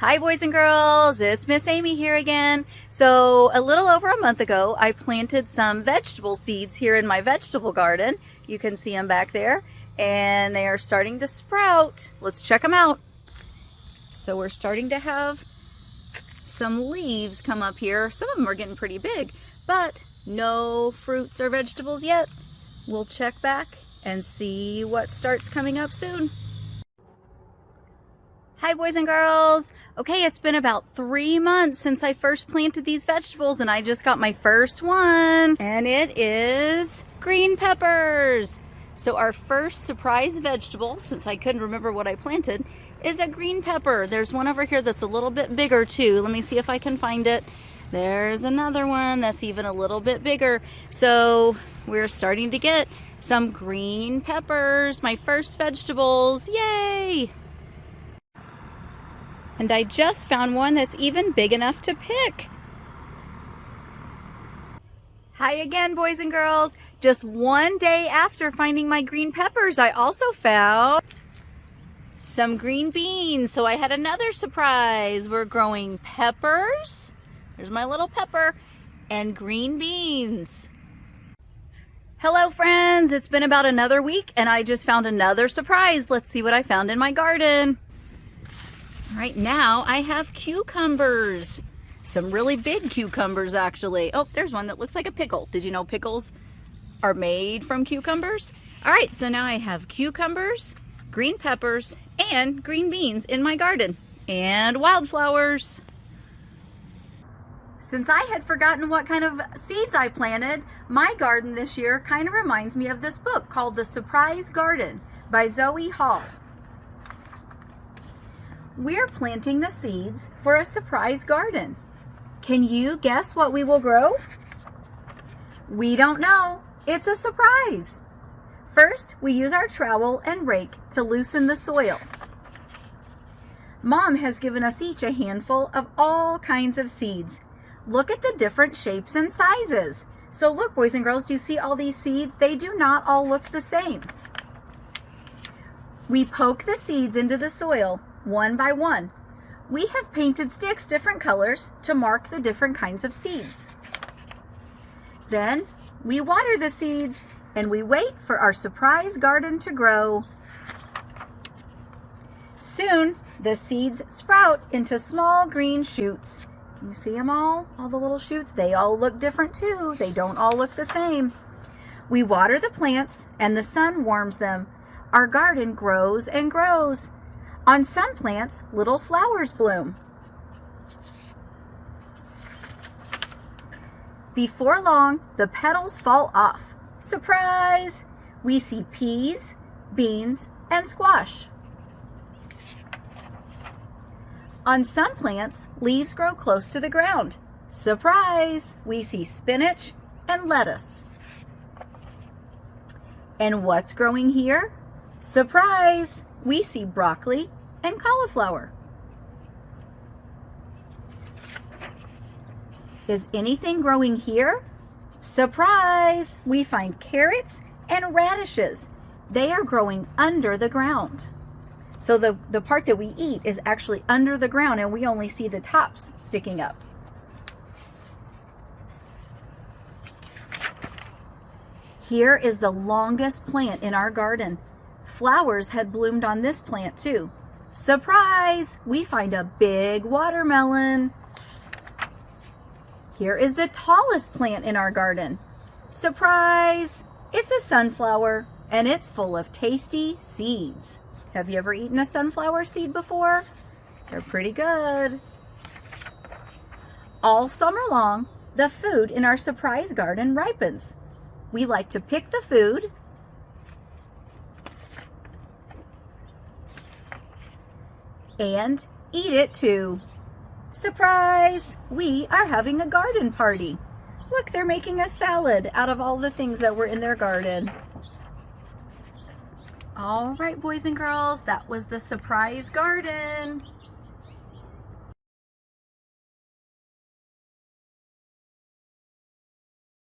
Hi boys and girls, it's Miss Aimee here again. So a little over a month ago, I planted some vegetable seeds here in my vegetable garden. You can see them back there and they are starting to sprout. Let's check them out. So we're starting to have some leaves come up here. Some of them are getting pretty big, but no fruits or vegetables yet. We'll check back and see what starts coming up soon. Hi boys and girls. Okay, it's been about 3 months since I first planted these vegetables and I just got my first one. And it is green peppers. So our first surprise vegetable, since I couldn't remember what I planted, is a green pepper. There's one over here that's a little bit bigger too. Let me see if I can find it. There's another one that's even a little bit bigger. So we're starting to get some green peppers, my first vegetables. Yay! And I just found one that's even big enough to pick. Hi again, boys and girls. Just one day after finding my green peppers, I also found some green beans. So I had another surprise. We're growing peppers. There's my little pepper and green beans. Hello friends, it's been about another week and I just found another surprise. Let's see what I found in my garden. Right now I have cucumbers, some really big cucumbers actually. Oh, there's one that looks like a pickle. Did you know pickles are made from cucumbers? All right, so now I have cucumbers, green peppers, and green beans in my garden, and wildflowers. Since I had forgotten what kind of seeds I planted, my garden this year kind of reminds me of this book called The Surprise Garden by Zoe Hall. We're planting the seeds for a surprise garden. Can you guess what we will grow? We don't know. It's a surprise. First, we use our trowel and rake to loosen the soil. Mom has given us each a handful of all kinds of seeds. Look at the different shapes and sizes. So look, boys and girls, do you see all these seeds? They do not all look the same. We poke the seeds into the soil one by one. We have painted sticks different colors to mark the different kinds of seeds. Then we water the seeds and we wait for our surprise garden to grow. Soon the seeds sprout into small green shoots. You see them all the little shoots? They all look different too. They don't all look the same. We water the plants and the sun warms them. Our garden grows and grows. On some plants, little flowers bloom. Before long, the petals fall off. Surprise! We see peas, beans, and squash. On some plants, leaves grow close to the ground. Surprise! We see spinach and lettuce. And what's growing here? Surprise! We see broccoli and cauliflower. Is anything growing here? Surprise! We find carrots and radishes. They are growing under the ground. So the part that we eat is actually under the ground and we only see the tops sticking up. Here is the longest plant in our garden. Flowers had bloomed on this plant too. Surprise! We find a big watermelon. Here is the tallest plant in our garden. Surprise! It's a sunflower and it's full of tasty seeds. Have you ever eaten a sunflower seed before? They're pretty good. All summer long, the food in our surprise garden ripens. We like to pick the food and eat it too. Surprise! We are having a garden party. Look, they're making a salad out of all the things that were in their garden. All right, boys and girls, that was the surprise garden.